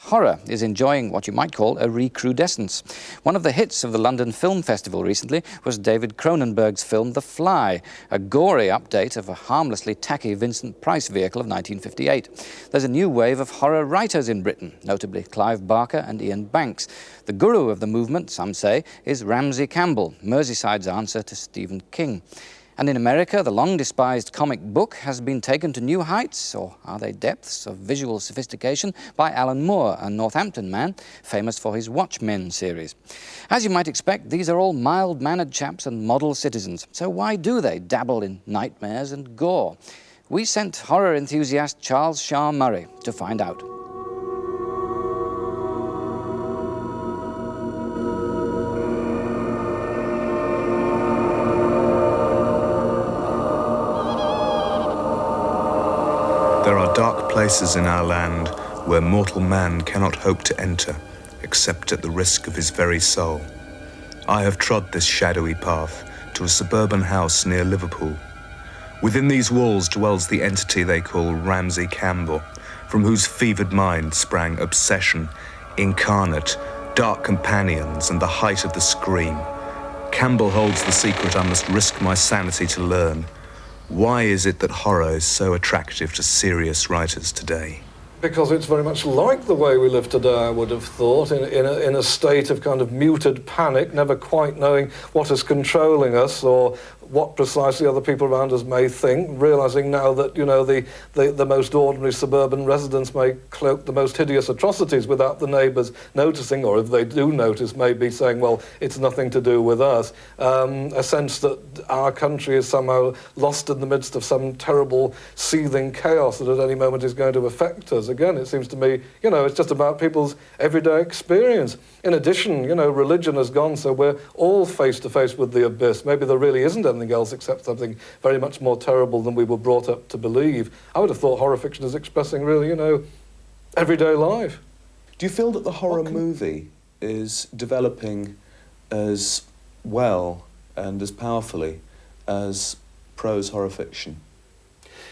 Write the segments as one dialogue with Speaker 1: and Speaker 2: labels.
Speaker 1: horror is enjoying what you might call a recrudescence. One of the hits of the London Film Festival recently was David Cronenberg's film The Fly, a gory update of a harmlessly tacky Vincent Price vehicle of 1958. There's a new wave of horror writers in Britain, notably Clive Barker and Ian Banks. The guru of the movement, some say, is Ramsey Campbell, Merseyside's answer to Stephen King. And in America, the long-despised comic book has been taken to new heights, or are they depths, of visual sophistication by Alan Moore, a Northampton man famous for his Watchmen series. As you might expect, these are all mild-mannered chaps and model citizens. So why do they dabble in nightmares and gore? We sent horror enthusiast Charles Shaar Murray to find out.
Speaker 2: There are dark places in our land where mortal man cannot hope to enter, except at the risk of his very soul. I have trod this shadowy path to a suburban house near Liverpool. Within these walls dwells the entity they call Ramsey Campbell, from whose fevered mind sprang obsession, incarnate, dark companions, and the height of the scream. Campbell holds the secret I must risk my sanity to learn. Why is it that horror is so attractive to serious writers today?
Speaker 3: Because it's very much like the way we live today, I would have thought, in a state of kind of muted panic, never quite knowing what is controlling us or what precisely other people around us may think, realising now that, you know, the most ordinary suburban residents may cloak the most hideous atrocities without the neighbours noticing, or if they do notice, maybe saying, well, it's nothing to do with us. A sense that our country is somehow lost in the midst of some terrible seething chaos that at any moment is going to affect us. Again, it seems to me, you know, it's just about people's everyday experience. In addition, you know, religion has gone, so we're all face to face with the abyss. Maybe there really isn't anything else except something very much more terrible than we were brought up to believe. I would have thought horror fiction is expressing really, you know, everyday life.
Speaker 4: Do you feel that the horror movie is developing as well and as powerfully as prose horror fiction?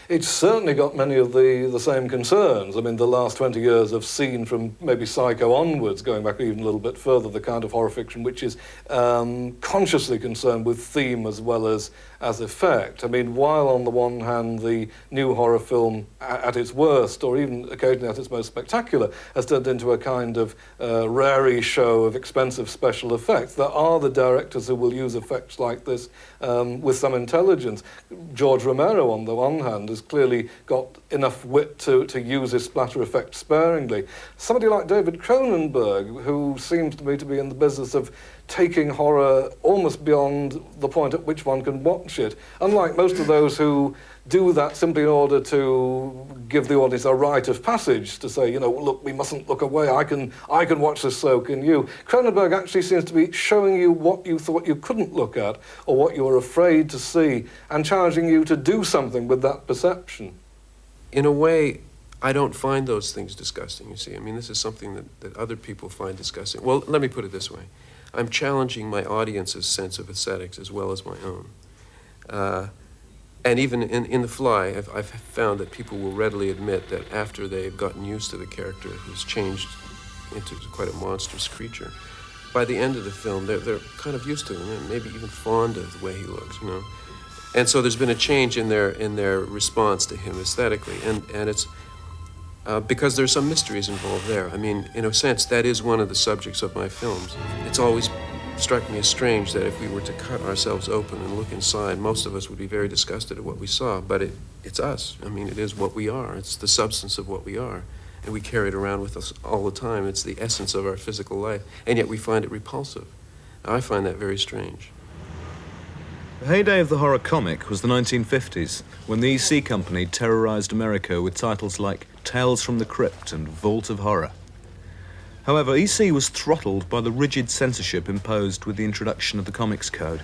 Speaker 3: It's certainly got many of the same concerns. I mean, the last 20 years have seen, from maybe Psycho onwards, going back even a little bit further, the kind of horror fiction which is consciously concerned with theme as well as effect. I mean, while on the one hand the new horror film at its worst, or even occasionally at its most spectacular, has turned into a kind of rarey show of expensive special effects, there are the directors who will use effects like this with some intelligence. George Romero, on the one hand, has clearly got enough wit to use his splatter effect sparingly. Somebody like David Cronenberg, who seems to me to be in the business of taking horror almost beyond the point at which one can watch it. Unlike most of those who do that simply in order to give the audience a rite of passage, to say, you know, look, we mustn't look away, I can watch this, so can you. Cronenberg actually seems to be showing you what you thought you couldn't look at, or what you were afraid to see, and challenging you to do something with that perception.
Speaker 5: In a way, I don't find those things disgusting, you see. I mean, this is something that other people find disgusting. Well, let me put it this way. I'm challenging my audience's sense of aesthetics as well as my own. And even in The Fly, I've found that people will readily admit that after they've gotten used to the character who's changed into quite a monstrous creature, by the end of the film, they're kind of used to him, and maybe even fond of the way he looks, you know. And so there's been a change in their response to him aesthetically, and it's because there's some mysteries involved there. I mean, in a sense, that is one of the subjects of my films. It's always struck me as strange that if we were to cut ourselves open and look inside, most of us would be very disgusted at what we saw, but it's us. I mean, it is what we are. It's the substance of what we are, and we carry it around with us all the time. It's the essence of our physical life, and yet we find it repulsive. I find that very strange.
Speaker 4: The heyday of the horror comic was the 1950s, when the EC Company terrorized America with titles like Tales from the Crypt and Vault of Horror. However, EC was throttled by the rigid censorship imposed with the introduction of the Comics Code.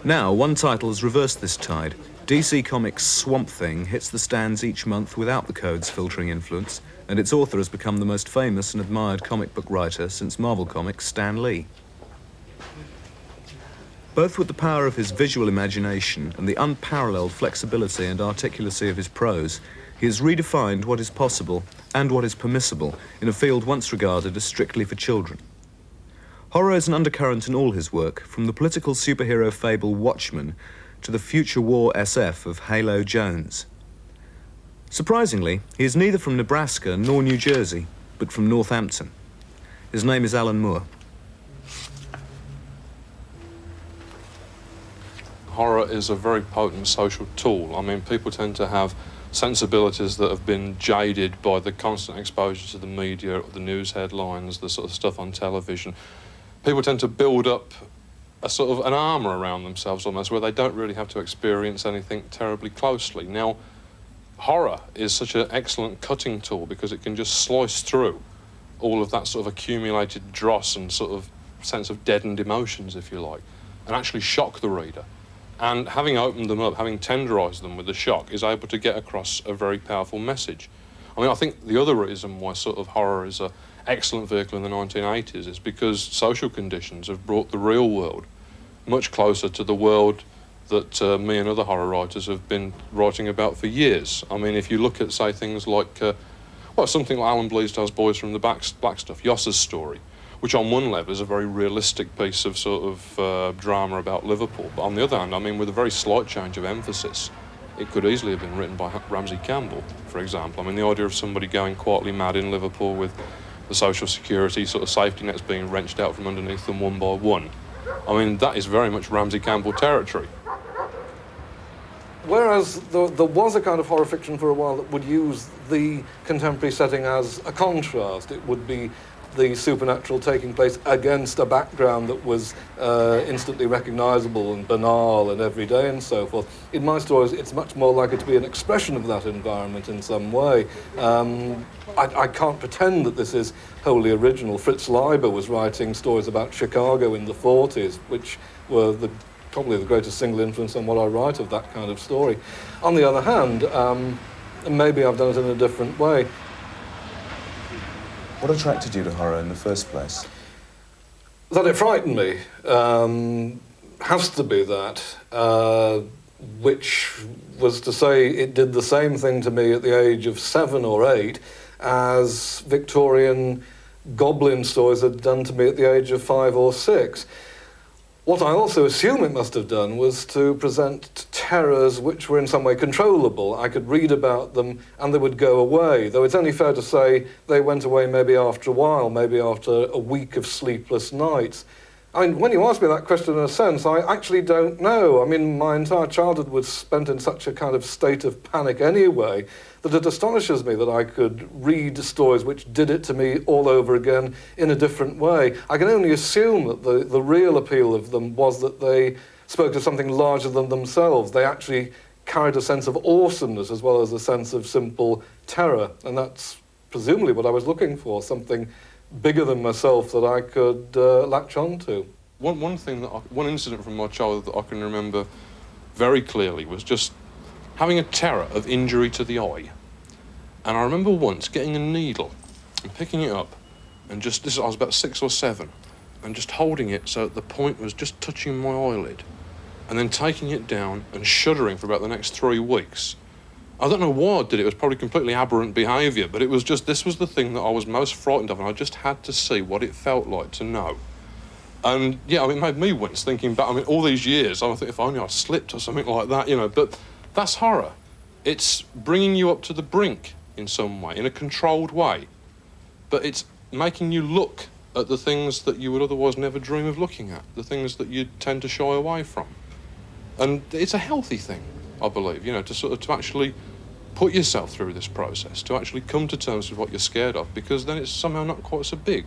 Speaker 4: Now, one title has reversed this tide. DC Comics' Swamp Thing hits the stands each month without the code's filtering influence, and its author has become the most famous and admired comic book writer since Marvel Comics' Stan Lee. Both with the power of his visual imagination and the unparalleled flexibility and articulacy of his prose, he has redefined what is possible and what is permissible in a field once regarded as strictly for children. Horror is an undercurrent in all his work, from the political superhero fable Watchmen to the future war SF of Halo Jones. Surprisingly, he is neither from Nebraska nor New Jersey, but from Northampton. His name is Alan Moore.
Speaker 6: Horror is a very potent social tool. I mean, people tend to have sensibilities that have been jaded by the constant exposure to the media, the news headlines, the sort of stuff on television. People tend to build up a sort of an armour around themselves almost, where they don't really have to experience anything terribly closely. Now, horror is such an excellent cutting tool because it can just slice through all of that sort of accumulated dross and sort of sense of deadened emotions, if you like, and actually shock the reader. And having opened them up, having tenderised them with the shock, is able to get across a very powerful message. I mean, I think the other reason why sort of horror is an excellent vehicle in the 1980s is because social conditions have brought the real world much closer to the world that me and other horror writers have been writing about for years. I mean, if you look at, say, things like, something like Alan Bleasdale's Boys from the Black Stuff, Yoss's story, which on one level is a very realistic piece of sort of drama about Liverpool. But on the other hand, I mean, with a very slight change of emphasis, it could easily have been written by Ramsey Campbell, for example. I mean, the idea of somebody going quietly mad in Liverpool with the social security sort of safety nets being wrenched out from underneath them one by one. I mean, that is very much Ramsey Campbell territory.
Speaker 3: Whereas there was a kind of horror fiction for a while that would use the contemporary setting as a contrast. It would be the supernatural taking place against a background that was instantly recognisable and banal and everyday and so forth. In my stories, it's much more likely to be an expression of that environment in some way. I can't pretend that this is wholly original. Fritz Leiber was writing stories about Chicago in the 40s, which were probably the greatest single influence on what I write of that kind of story. On the other hand, maybe I've done it in a different way.
Speaker 2: What attracted you to horror in the first place?
Speaker 3: That it frightened me. Has to be that. Which was to say it did the same thing to me at the age of 7 or 8 as Victorian goblin stories had done to me at the age of 5 or 6. What I also assume it must have done was to present terrors which were in some way controllable. I could read about them and they would go away, though it's only fair to say they went away maybe after a while, maybe after a week of sleepless nights. I mean, when you ask me that question in a sense, I actually don't know. I mean, my entire childhood was spent in such a kind of state of panic anyway that it astonishes me that I could read stories which did it to me all over again in a different way. I can only assume that the real appeal of them was that they spoke to something larger than themselves. They actually carried a sense of awesomeness as well as a sense of simple terror, and that's presumably what I was looking for, something bigger than myself that I could latch on to.
Speaker 6: One incident from my childhood that I can remember very clearly was just having a terror of injury to the eye. And I remember once getting a needle and picking it up and I was about 6 or 7, and just holding it so that the point was just touching my eyelid, and then taking it down and shuddering for about the next 3 weeks. I don't know why I did it. It was probably completely aberrant behaviour, but it was just, this was the thing that I was most frightened of, and I just had to see what it felt like to know. And yeah, I mean, it made me wince thinking back. I mean, all these years, I think if only I slipped or something like that, you know. But that's horror. It's bringing you up to the brink in some way, in a controlled way. But it's making you look at the things that you would otherwise never dream of looking at, the things that you tend to shy away from. And it's a healthy thing, I believe, you know, to actually put yourself through this process, to actually come to terms with what you're scared of, because then it's somehow not quite so big.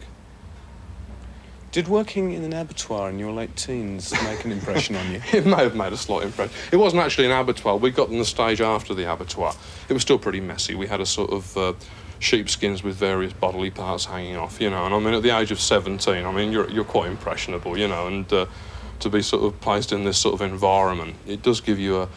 Speaker 4: Did working in an abattoir in your late teens make an impression on you?
Speaker 6: It may have made a slight impression. It wasn't actually an abattoir. We got on the stage after the abattoir. It was still pretty messy. We had a sort of sheepskins with various bodily parts hanging off, you know. And I mean, at the age of 17, I mean, you're quite impressionable, you know, and to be sort of placed in this sort of environment, it does give you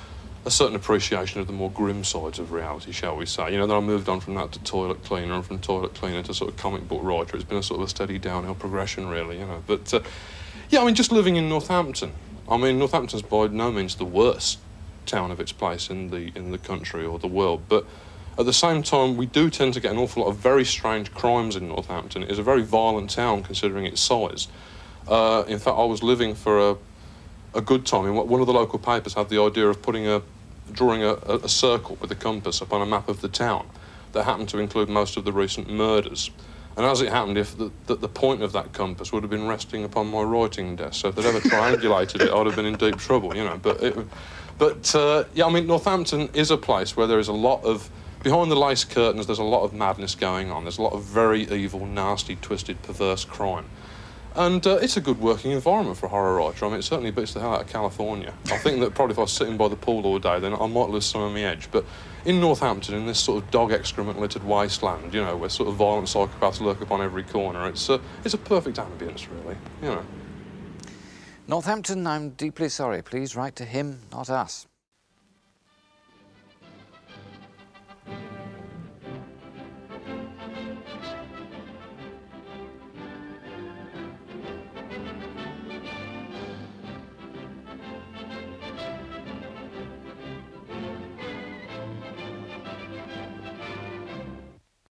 Speaker 6: a certain appreciation of the more grim sides of reality, shall we say. You know, then I moved on from that to toilet cleaner, and from toilet cleaner to sort of comic book writer. It's been a sort of a steady downhill progression, really, you know. But, yeah, I mean, just living in Northampton. I mean, Northampton's by no means the worst town of its place in the country or the world, but At the same time, we do tend to get an awful lot of very strange crimes in Northampton. It is a very violent town considering its size. In fact, I was living for a good time. And one of the local papers had the idea of drawing a circle with a compass upon a map of the town that happened to include most of the recent murders. And as it happened, if the point of that compass would have been resting upon my writing desk, so if they'd ever triangulated it, I'd have been in deep trouble, you know. But yeah, I mean, Northampton is a place where there is a lot of, behind the lace curtains, there's a lot of madness going on. There's a lot of very evil, nasty, twisted, perverse crime. And it's a good working environment for a horror writer. I mean, it certainly beats the hell out of California. I think that probably if I was sitting by the pool all day, then I might lose some of my edge. But in Northampton, in this sort of dog excrement-littered wasteland, you know, where sort of violent psychopaths lurk upon every corner, it's a perfect ambience, really, you know.
Speaker 1: Northampton, I'm deeply sorry. Please write to him, not us.